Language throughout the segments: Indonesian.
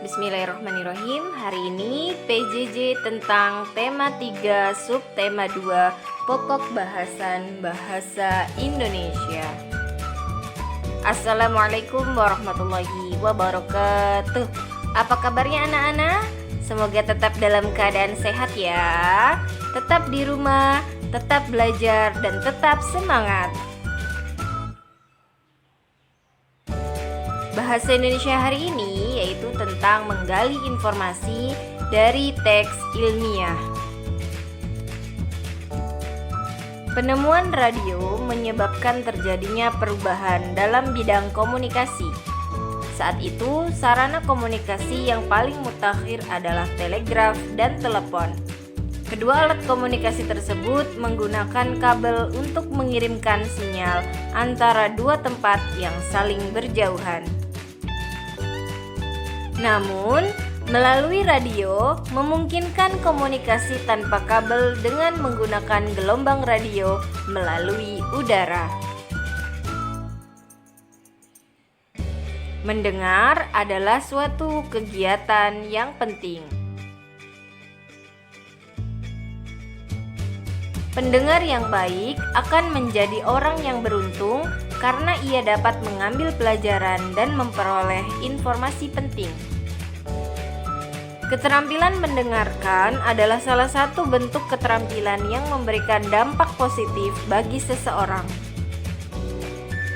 Bismillahirrahmanirrahim. Hari ini PJJ tentang tema 3 subtema 2 pokok bahasan bahasa Indonesia. Assalamualaikum warahmatullahi wabarakatuh. Apa kabarnya anak-anak? Semoga tetap dalam keadaan sehat ya. Tetap di rumah, tetap belajar dan tetap semangat. Bahasa Indonesia hari ini yaitu tentang menggali informasi dari teks ilmiah. Penemuan radio menyebabkan terjadinya perubahan dalam bidang komunikasi. Saat itu, sarana komunikasi yang paling mutakhir adalah telegraf dan telepon. Kedua alat komunikasi tersebut menggunakan kabel untuk mengirimkan sinyal antara dua tempat yang saling berjauhan. Namun, melalui radio memungkinkan komunikasi tanpa kabel dengan menggunakan gelombang radio melalui udara. Mendengar adalah suatu kegiatan yang penting. Pendengar yang baik akan menjadi orang yang beruntung karena ia dapat mengambil pelajaran dan memperoleh informasi penting. Keterampilan mendengarkan adalah salah satu bentuk keterampilan yang memberikan dampak positif bagi seseorang.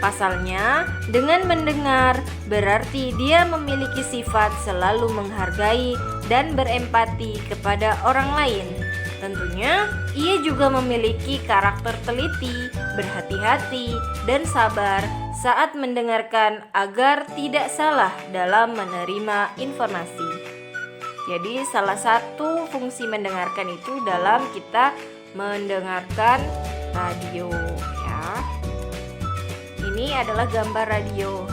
Pasalnya, dengan mendengar berarti dia memiliki sifat selalu menghargai dan berempati kepada orang lain. Tentunya, ia juga memiliki karakter teliti, berhati-hati, dan sabar saat mendengarkan agar tidak salah dalam menerima informasi. Jadi, salah satu fungsi mendengarkan itu dalam kita mendengarkan radio, ya. Ini adalah gambar radio.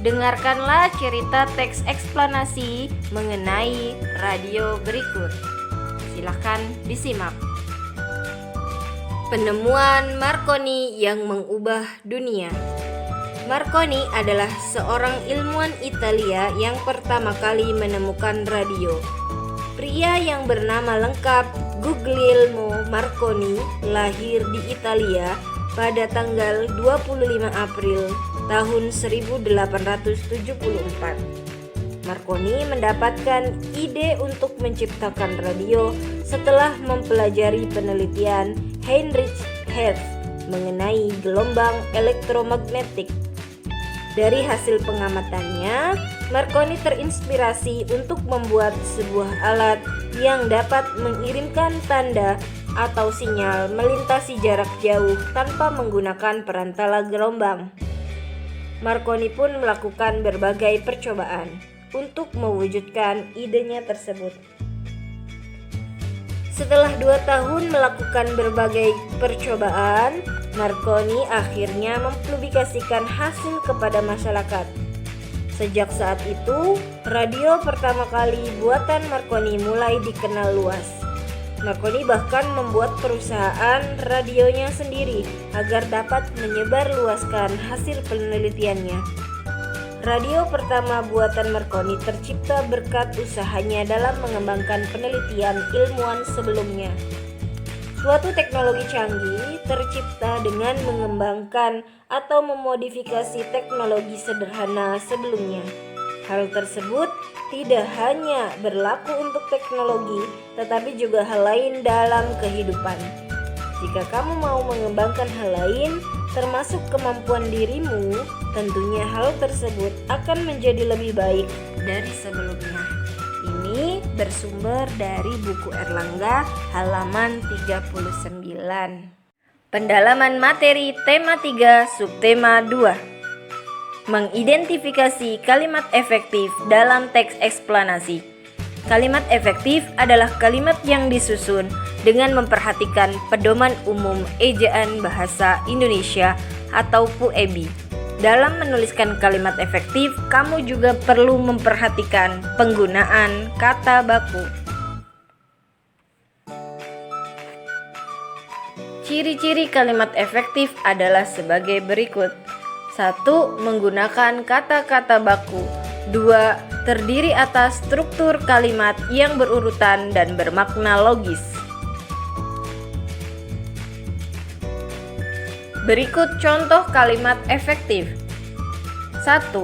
Dengarkanlah cerita teks eksplanasi mengenai radio berikut. Silahkan disimak. Penemuan Marconi yang mengubah dunia. Marconi adalah seorang ilmuwan Italia yang pertama kali menemukan radio. Pria yang bernama lengkap Guglielmo Marconi lahir di Italia pada tanggal 25 April tahun 1874. Marconi mendapatkan ide untuk menciptakan radio setelah mempelajari penelitian Heinrich Hertz mengenai gelombang elektromagnetik. Dari hasil pengamatannya, Marconi terinspirasi untuk membuat sebuah alat yang dapat mengirimkan tanda atau sinyal melintasi jarak jauh tanpa menggunakan perantara gelombang. Marconi pun melakukan berbagai percobaan untuk mewujudkan idenya tersebut. Setelah 2 tahun melakukan berbagai percobaan, Marconi akhirnya mempublikasikan hasil kepada masyarakat. Sejak saat itu, radio pertama kali buatan Marconi mulai dikenal luas. Marconi bahkan membuat perusahaan radionya sendiri agar dapat menyebarluaskan hasil penelitiannya. Radio pertama buatan Marconi tercipta berkat usahanya dalam mengembangkan penelitian ilmuwan sebelumnya. Suatu teknologi canggih tercipta dengan mengembangkan atau memodifikasi teknologi sederhana sebelumnya. Hal tersebut tidak hanya berlaku untuk teknologi, tetapi juga hal lain dalam kehidupan. Jika kamu mau mengembangkan hal lain, termasuk kemampuan dirimu, tentunya hal tersebut akan menjadi lebih baik dari sebelumnya. Ini bersumber dari buku Erlangga halaman 39. Pendalaman materi tema 3 subtema 2. Mengidentifikasi kalimat efektif dalam teks eksplanasi. Kalimat efektif adalah kalimat yang disusun dengan memperhatikan pedoman umum ejaan bahasa Indonesia atau PUEB. Dalam menuliskan kalimat efektif, kamu juga perlu memperhatikan penggunaan kata baku. Ciri-ciri kalimat efektif adalah sebagai berikut. 1. Menggunakan kata-kata baku. 2. terdiri atas struktur kalimat yang berurutan dan bermakna logis. Berikut contoh kalimat efektif. 1.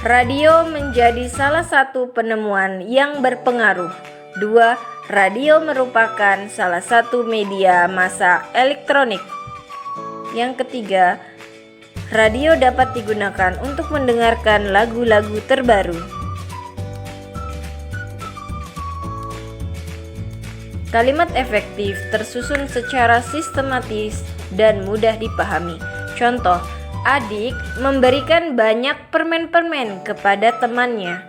Radio menjadi salah satu penemuan yang berpengaruh. 2. Radio merupakan salah satu media massa elektronik. Yang ketiga, radio dapat digunakan untuk mendengarkan lagu-lagu terbaru. Kalimat efektif tersusun secara sistematis dan mudah dipahami. Contoh, adik memberikan banyak permen-permen kepada temannya.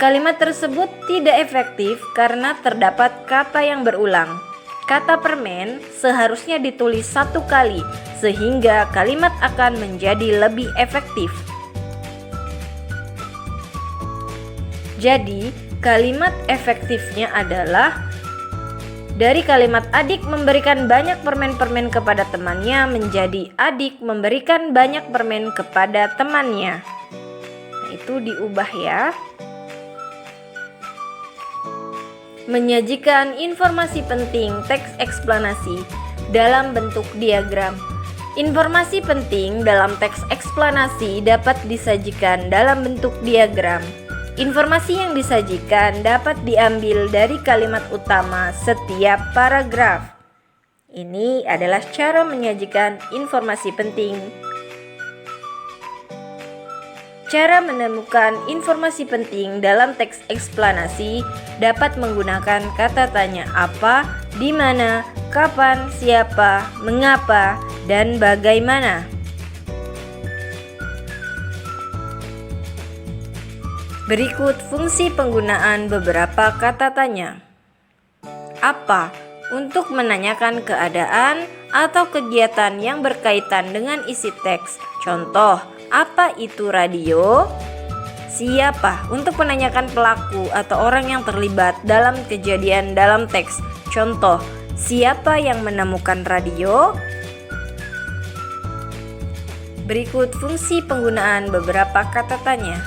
Kalimat tersebut tidak efektif karena terdapat kata yang berulang. Kata permen seharusnya ditulis satu kali sehingga kalimat akan menjadi lebih efektif. Jadi, kalimat efektifnya adalah dari kalimat adik memberikan banyak permen-permen kepada temannya menjadi adik memberikan banyak permen kepada temannya. Nah, itu diubah ya. Menyajikan informasi penting teks eksplanasi dalam bentuk diagram. Informasi penting dalam teks eksplanasi dapat disajikan dalam bentuk diagram. Informasi yang disajikan dapat diambil dari kalimat utama setiap paragraf. Ini adalah cara menyajikan informasi penting. Cara menemukan informasi penting dalam teks eksplanasi dapat menggunakan kata tanya apa, di mana, kapan, siapa, mengapa, dan bagaimana. Berikut fungsi penggunaan beberapa kata tanya. Apa? Untuk menanyakan keadaan atau kegiatan yang berkaitan dengan isi teks. Contoh, apa itu radio? Siapa? Untuk menanyakan pelaku atau orang yang terlibat dalam kejadian dalam teks. Contoh, siapa yang menemukan radio? Berikut fungsi penggunaan beberapa kata tanya.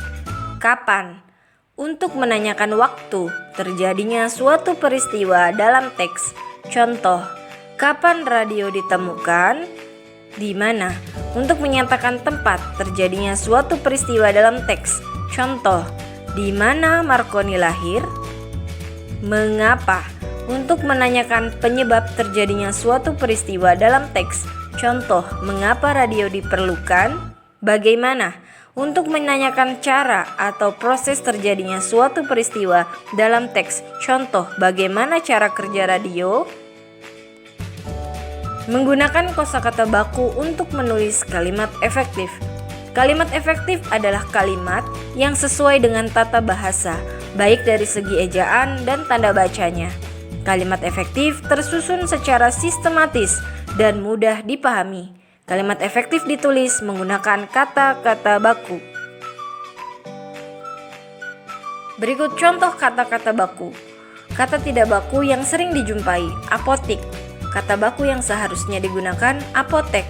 Kapan? Untuk menanyakan waktu terjadinya suatu peristiwa dalam teks. Contoh, kapan radio ditemukan? Di mana? Untuk menyatakan tempat terjadinya suatu peristiwa dalam teks. Contoh, di mana Marconi lahir? Mengapa? Untuk menanyakan penyebab terjadinya suatu peristiwa dalam teks. Contoh, mengapa radio diperlukan? Bagaimana? Untuk menanyakan cara atau proses terjadinya suatu peristiwa dalam teks. Contoh, bagaimana cara kerja radio? Menggunakan kosakata baku untuk menulis kalimat efektif. Kalimat efektif adalah kalimat yang sesuai dengan tata bahasa, baik dari segi ejaan dan tanda bacanya. Kalimat efektif tersusun secara sistematis dan mudah dipahami. Kalimat efektif ditulis menggunakan kata-kata baku. Berikut contoh kata-kata baku. Kata tidak baku yang sering dijumpai, apotik. Kata baku yang seharusnya digunakan, apotek.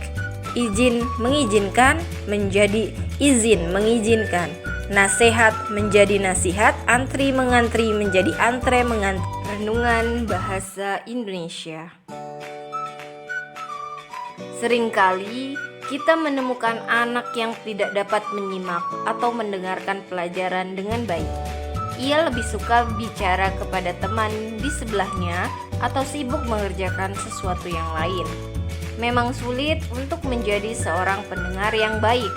Izin, mengizinkan menjadi izin, mengizinkan. Nasihat menjadi nasihat, antri, mengantri menjadi antre, mengantri. Renungan bahasa Indonesia. Seringkali kita menemukan anak yang tidak dapat menyimak atau mendengarkan pelajaran dengan baik. Ia lebih suka bicara kepada teman di sebelahnya atau sibuk mengerjakan sesuatu yang lain. Memang sulit untuk menjadi seorang pendengar yang baik.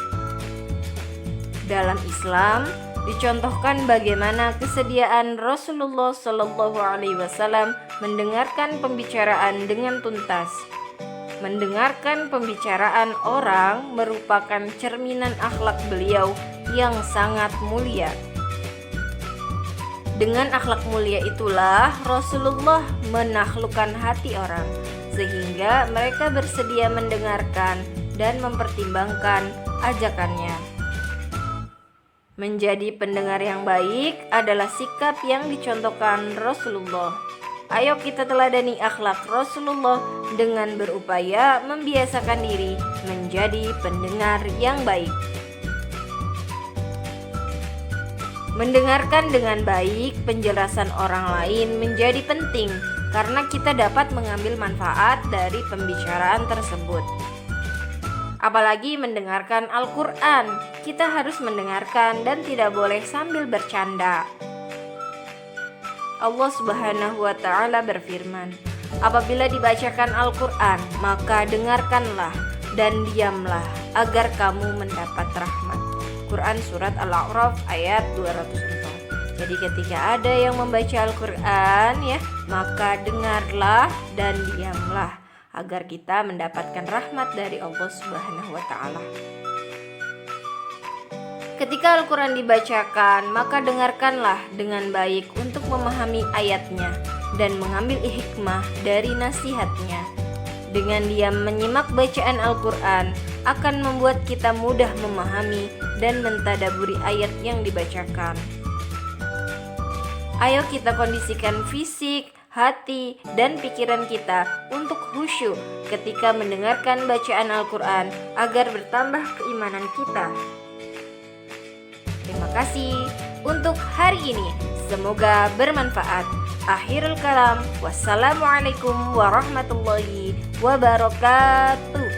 Dalam Islam dicontohkan bagaimana kesediaan Rasulullah SAW mendengarkan pembicaraan dengan tuntas. Mendengarkan pembicaraan orang merupakan cerminan akhlak beliau yang sangat mulia. Dengan akhlak mulia itulah Rasulullah menaklukkan hati orang, sehingga mereka bersedia mendengarkan dan mempertimbangkan ajakannya. Menjadi pendengar yang baik adalah sikap yang dicontohkan Rasulullah. Ayo kita teladani akhlak Rasulullah dengan berupaya membiasakan diri menjadi pendengar yang baik. Mendengarkan dengan baik penjelasan orang lain menjadi penting karena kita dapat mengambil manfaat dari pembicaraan tersebut. Apalagi mendengarkan Al-Quran, kita harus mendengarkan dan tidak boleh sambil bercanda. Allah Subhanahu wa Ta'ala berfirman, apabila dibacakan Al-Quran, maka dengarkanlah dan diamlah agar kamu mendapat rahmat. Quran Surat Al-A'raf ayat 204. Jadi ketika ada yang membaca Al-Quran ya, maka dengarlah dan diamlah agar kita mendapatkan rahmat dari Allah Subhanahu wa Ta'ala. Ketika Al-Quran dibacakan, maka dengarkanlah dengan baik untuk memahami ayatnya dan mengambil hikmah dari nasihatnya. Dengan diam menyimak bacaan Al-Quran akan membuat kita mudah memahami dan mentadaburi ayat yang dibacakan. Ayo kita kondisikan fisik, hati, dan pikiran kita untuk khusyuk ketika mendengarkan bacaan Al-Quran agar bertambah keimanan kita. Terima kasih untuk hari ini. Semoga bermanfaat. Akhirul kalam. Wassalamualaikum warahmatullahi wabarakatuh.